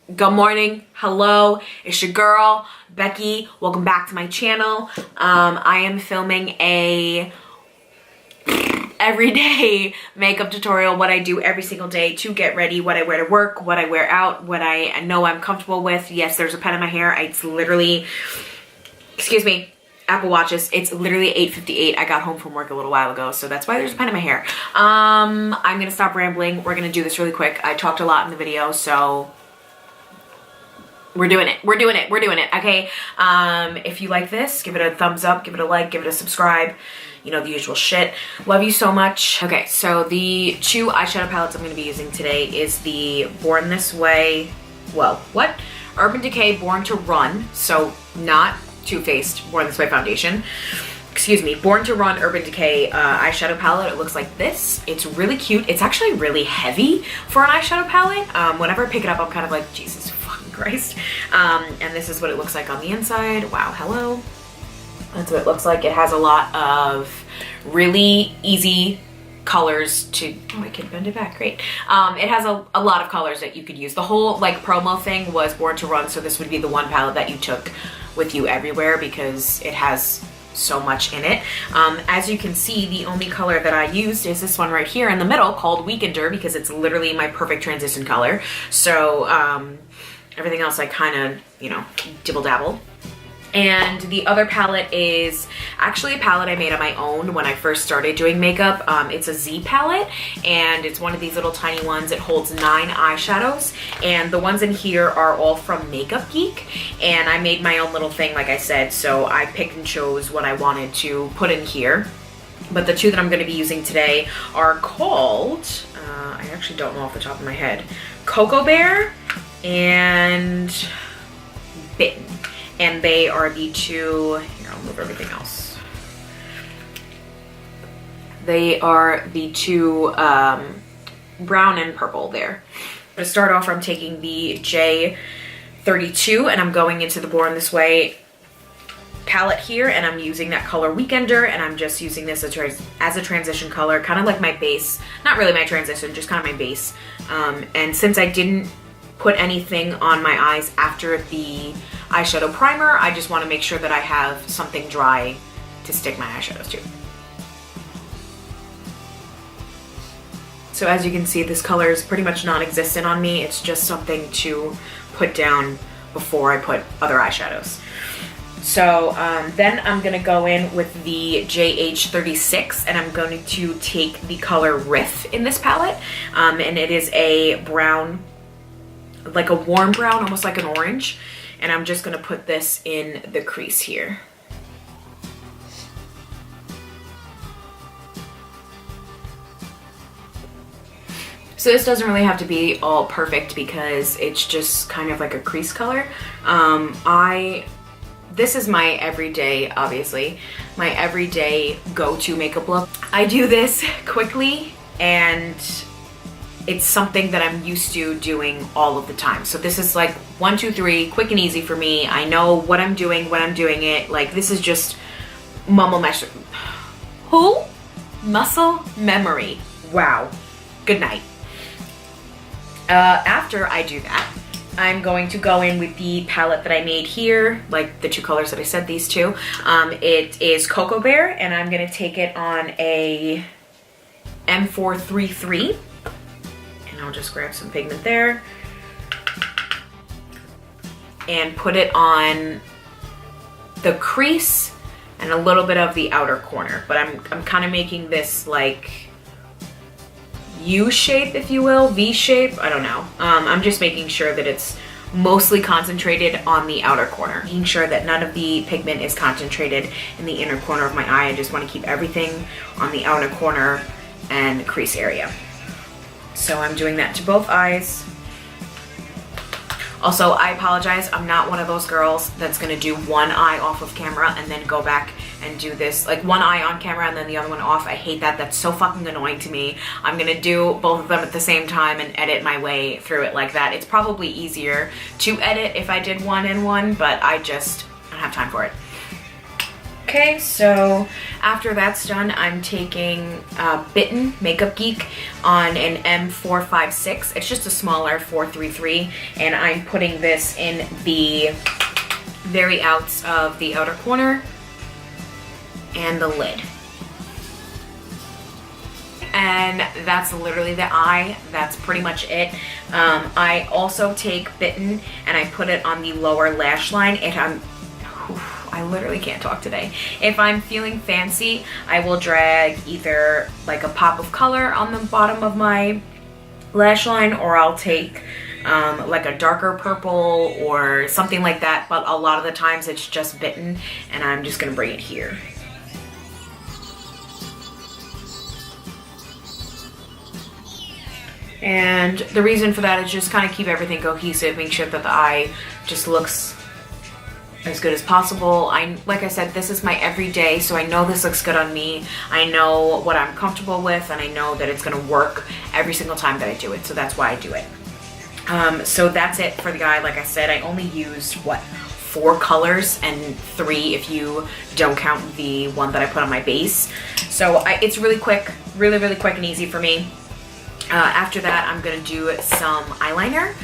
Good morning, hello, it's your girl, Becky. Welcome back to my channel. I am filming a everyday makeup tutorial, what I do every single day to get ready, what I wear to work, what I wear out, what I know I'm comfortable with. Yes, there's a pen in my hair. It's literally, excuse me, Apple Watches. It's literally 8:58. I got home from work a little while ago, so that's why there's a pen in my hair. I'm gonna stop rambling. We're gonna do this really quick. I talked a lot in the video, so we're doing it. We're doing it, okay? If you like this, give it a thumbs up, give it a like, give it a subscribe. You know, the usual shit. Love you so much. Okay, so the two eyeshadow palettes I'm gonna be using today is the Born This Way, well, what? Urban Decay Born to Run, so not Too Faced Born This Way foundation. Excuse me, Born to Run Urban Decay eyeshadow palette. It looks like this. It's really cute. It's actually really heavy for an eyeshadow palette. Whenever I pick it up, I'm kind of like, Jesus fucking Christ. And this is what it looks like on the inside. Wow, hello. That's what it looks like. It has a lot of really easy colors to, oh, I can bend it back, great. It has a lot of colors that you could use. The whole like promo thing was Born to Run, so this would be the one palette that you took with you everywhere because it has so much in it. As you can see, the only color that I used is this one right here in the middle called Weekender because it's literally my perfect transition color. So everything else I kind of, you know, dibble dabble. And the other palette is actually a palette I made on my own when I first started doing makeup. It's a Z palette, and it's one of these little tiny ones. It holds 9 eyeshadows, and the ones in here are all from Makeup Geek, and I made my own little thing, like I said, so I picked and chose what I wanted to put in here. But the two that I'm going to be using today are called, I actually don't know off the top of my head, Cocoa Bear and Bitten. And they are the two, here, I'll move everything else. They are the two brown and purple there. To start off, I'm taking the J32 and I'm going into the Born This Way palette here, and I'm using that color Weekender, and I'm just using this as a transition color, kind of like my base. Not really my transition, just kind of my base. And since I didn't put anything on my eyes after the eyeshadow primer, I just want to make sure that I have something dry to stick my eyeshadows to. So as you can see, this color is pretty much non-existent on me. It's just something to put down before I put other eyeshadows. So then I'm going to go in with the JH36, and I'm going to take the color Riff in this palette, and it is a brown, like a warm brown, almost like an orange. And I'm just gonna put this in the crease here. So this doesn't really have to be all perfect because it's just kind of like a crease color. This is my everyday, obviously, my everyday go-to makeup look. I do this quickly, and it's something that I'm used to doing all of the time. So this is like 1, 2, 3, quick and easy for me. I know what I'm doing when I'm doing it. Like, this is just muscle memory. Wow. Good night. After I do that, I'm going to go in with the palette that I made here, like the two colors that I said, these two. It is Cocoa Bear, and I'm gonna take it on a M433. I'll just grab some pigment there and put it on the crease and a little bit of the outer corner. But I'm kind of making this like U shape, if you will, V shape, I don't know. I'm just making sure that it's mostly concentrated on the outer corner, making sure that none of the pigment is concentrated in the inner corner of my eye. I just want to keep everything on the outer corner and crease area. So I'm doing that to both eyes. Also, I apologize, I'm not one of those girls that's gonna do one eye off of camera and then go back and do this, like one eye on camera and then the other one off. I hate that, that's so fucking annoying to me. I'm gonna do both of them at the same time and edit my way through it like that. It's probably easier to edit if I did one and one, but I don't have time for it. Okay, so after that's done, I'm taking Bitten Makeup Geek on an M456. It's just a smaller 433, and I'm putting this in the very outs of the outer corner and the lid. And that's literally the eye. That's pretty much it. I also take Bitten and I put it on the lower lash line. I literally can't talk today. If I'm feeling fancy, I will drag either like a pop of color on the bottom of my lash line, or I'll take like a darker purple or something like that. But a lot of the times it's just Bitten, and I'm just gonna bring it here. And the reason for that is just kind of keep everything cohesive, make sure that the eye just looks as good as possible. Like I said, this is my everyday, so I know this looks good on me. I know what I'm comfortable with, and I know that it's gonna work every single time that I do it, so that's why I do it. So that's it for the eye. Like I said, I only used, what, 4 colors, and 3 if you don't count the one that I put on my base. So it's really quick, really quick and easy for me. After that, I'm gonna do some eyeliner.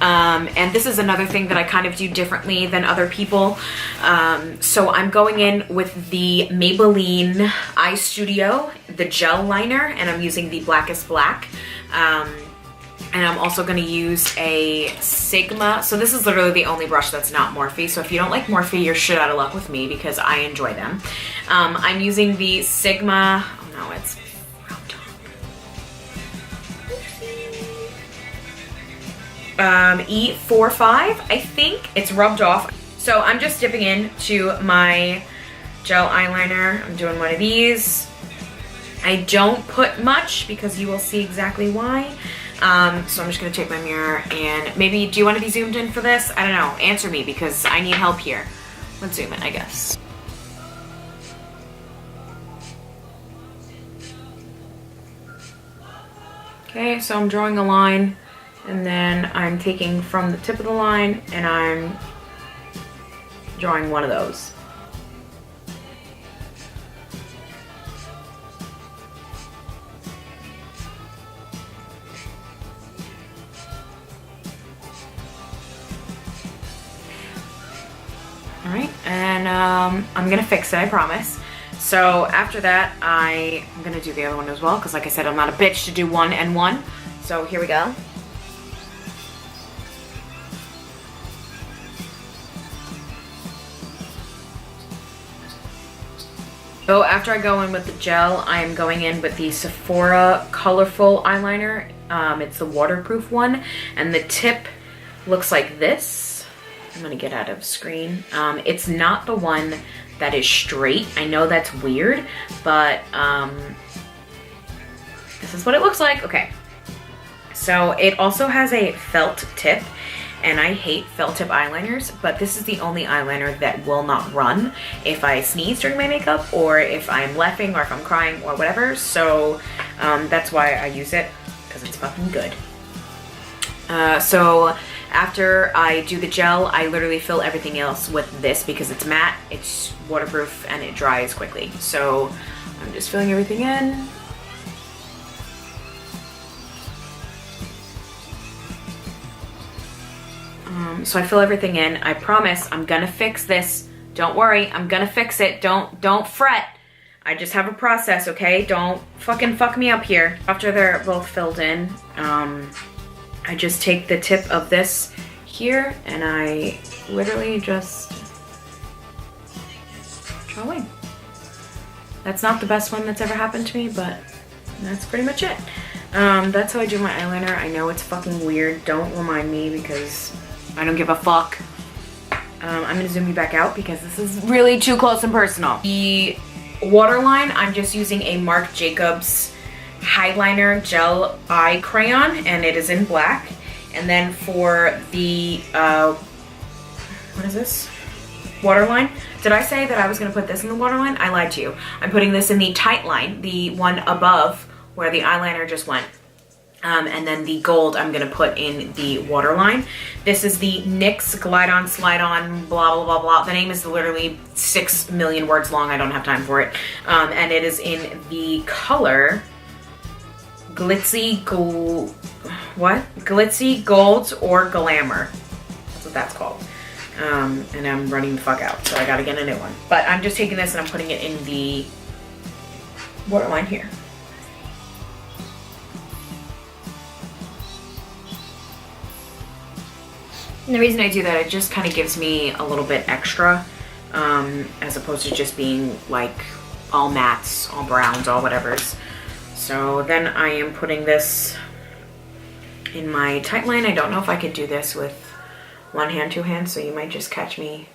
And this is another thing that I kind of do differently than other people. So I'm going in with the Maybelline Eye Studio, the gel liner, and I'm using the Blackest Black. And I'm also gonna use a Sigma. So this is literally the only brush that's not Morphe. So if you don't like Morphe, you're shit out of luck with me because I enjoy them. I'm using the Sigma, oh no, it's E45, I think. It's rubbed off. So I'm just dipping into my gel eyeliner. I'm doing one of these. I don't put much because you will see exactly why. So I'm just gonna take my mirror and maybe, do you want to be zoomed in for this? I don't know, answer me because I need help here. Let's zoom in, I guess. Okay, so I'm drawing a line. And then I'm taking from the tip of the line and I'm drawing one of those. All right, and I'm gonna fix it, I promise. So after that, I'm gonna do the other one as well, because like I said, I'm not a bitch to do one and one. So here we go. So after I go in with the gel, I am going in with the Sephora Colorful Eyeliner. It's the waterproof one, and the tip looks like this. I'm gonna get out of screen. It's not the one that is straight. I know that's weird, but this is what it looks like. Okay, so it also has a felt tip, and I hate felt tip eyeliners, but this is the only eyeliner that will not run if I sneeze during my makeup, or if I'm laughing, or if I'm crying, or whatever. So that's why I use it, because it's fucking good. So after I do the gel, I literally fill everything else with this because it's matte, it's waterproof, and it dries quickly. So I'm just filling everything in. So I fill everything in. I promise I'm gonna fix this. Don't worry, I'm gonna fix it. Don't fret. I just have a process, okay? Don't fucking fuck me up here. After they're both filled in, I just take the tip of this here and I literally just draw away. That's not the best one that's ever happened to me, but that's pretty much it. That's how I do my eyeliner. I know it's fucking weird. Don't remind me because I don't give a fuck. I'm gonna zoom you back out because this is really too close and personal. The waterline, I'm just using a Marc Jacobs Highliner Gel Eye Crayon, and it is in black. And then for the, what is this? Waterline. Did I say that I was gonna put this in the waterline? I lied to you. I'm putting this in the tight line, the one above where the eyeliner just went. And then the gold I'm gonna put in the waterline. This is the NYX Glide On Slide On blah blah blah blah. The name is literally 6 million words long. I don't have time for it. And it is in the color Glitzy Gold or Glamour. That's what that's called. And I'm running the fuck out, so I gotta get a new one. But I'm just taking this and I'm putting it in the waterline here. And the reason I do that, it just kind of gives me a little bit extra, as opposed to just being like all mattes, all browns, all whatevers. So then I am putting this in my tight line. I don't know if I could do this with one hand, two hands, so you might just catch me.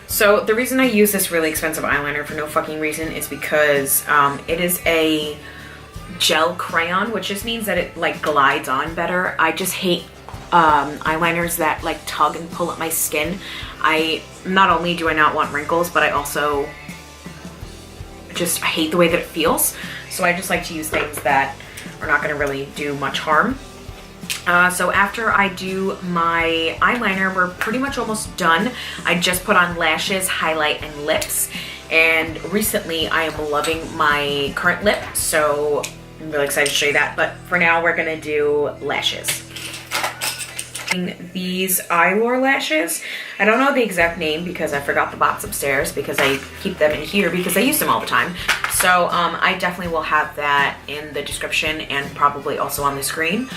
So the reason I use this really expensive eyeliner for no fucking reason is because it is a gel crayon, which just means that it like glides on better. I just hate eyeliners that like tug and pull at my skin. Not only do I not want wrinkles, but I also just hate the way that it feels. So I just like to use things that are not gonna really do much harm. So after I do my eyeliner, we're pretty much almost done. I just put on lashes, highlight, and lips. And recently I am loving my current lip, so I'm really excited to show you that. But for now, we're gonna do lashes. These Eyelure lashes. I don't know the exact name because I forgot the box upstairs because I keep them in here because I use them all the time. So I definitely will have that in the description and probably also on the screen.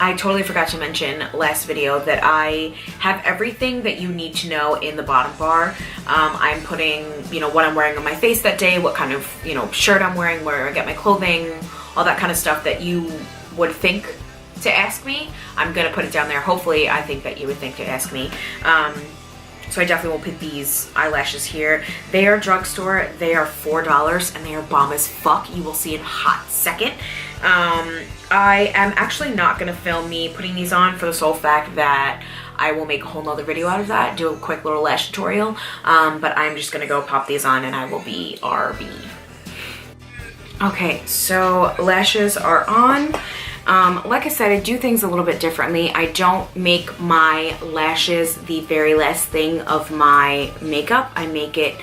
I totally forgot to mention last video that I have everything that you need to know in the bottom bar. I'm putting, you know, what I'm wearing on my face that day, what kind of, you know, shirt I'm wearing, where I get my clothing, all that kind of stuff that you would think to ask me. I'm gonna put it down there. Hopefully I think that you would think to ask me. So I definitely will put these eyelashes here. They are drugstore. They are $4 and they are bomb as fuck. You will see in a hot second. I am actually not gonna film me putting these on for the sole fact that I will make a whole nother video out of that, do a quick little lash tutorial. But I'm just gonna go pop these on and I will be RB. Okay, so lashes are on. Like I said, I do things a little bit differently. I don't make my lashes the very last thing of my makeup. I make it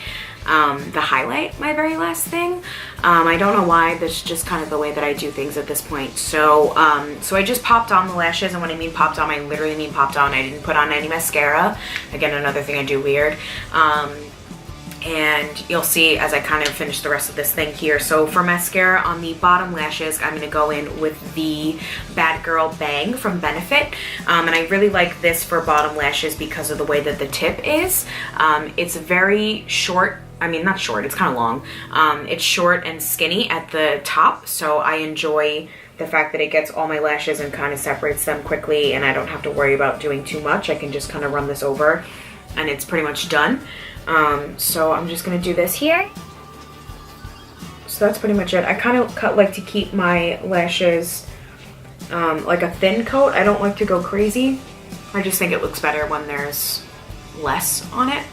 the highlight my very last thing. I don't know why. That's just kind of the way that I do things at this point. So so I just popped on the lashes, and when I mean popped on, I literally mean popped on. I didn't put on any mascara. Again, another thing I do weird. And you'll see as I kind of finish the rest of this thing here. So for mascara on the bottom lashes, I'm going to go in with the Bad Girl Bang from Benefit. And I really like this for bottom lashes because of the way that the tip is. It's very short. I mean, not short, it's kind of long. It's short and skinny at the top. So I enjoy the fact that it gets all my lashes and kind of separates them quickly. And I don't have to worry about doing too much. I can just kind of run this over and it's pretty much done. So I'm just gonna do this here. So that's pretty much it. I kind of like to keep my lashes like a thin coat. I don't like to go crazy. I just think it looks better when there's less on it.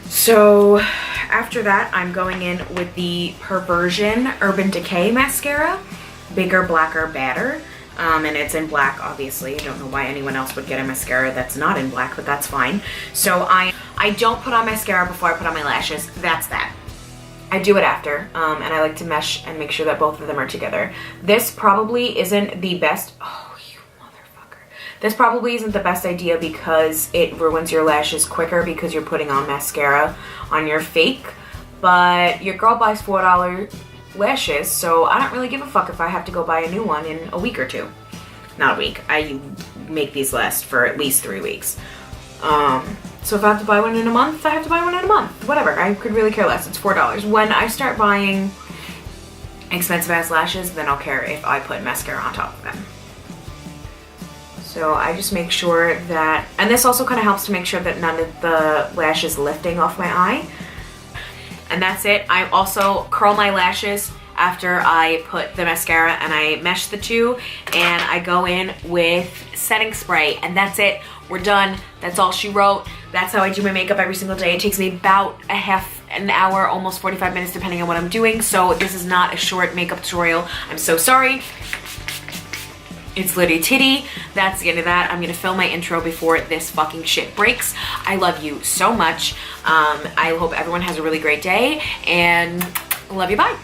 So after that, I'm going in with the Perversion Urban Decay mascara, Bigger, Blacker, Badder. And it's in black, obviously. I don't know why anyone else would get a mascara that's not in black, but that's fine. So I don't put on mascara before I put on my lashes. That's that. I do it after, and I like to mesh and make sure that both of them are together. This probably isn't the best. Oh, you motherfucker. This probably isn't the best idea because it ruins your lashes quicker because you're putting on mascara on your fake. But your girl buys $4 lashes, so I don't really give a fuck if I have to go buy a new one in a week or two. Not a week. I make these last for at least 3 weeks. So if I have to buy one in a month, I have to buy one in a month. Whatever. I could really care less. It's $4. When I start buying expensive ass lashes, then I'll care if I put mascara on top of them. So I just make sure that, and this also kind of helps to make sure that none of the lash is lifting off my eye. And that's it. I also curl my lashes after I put the mascara and I mesh the two, and I go in with setting spray, and that's it. we're done. That's all she wrote. That's how I do my makeup every single day. It takes me about a half an hour, almost 45 minutes, depending on what I'm doing. So this is not a short makeup tutorial. I'm so sorry. It's litty titty. That's the end of that. I'm gonna film my intro before this fucking shit breaks. I love you so much. I hope everyone has a really great day, and love you, bye.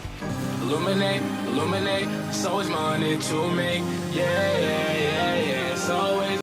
Illuminate, illuminate, so is money to make, yeah.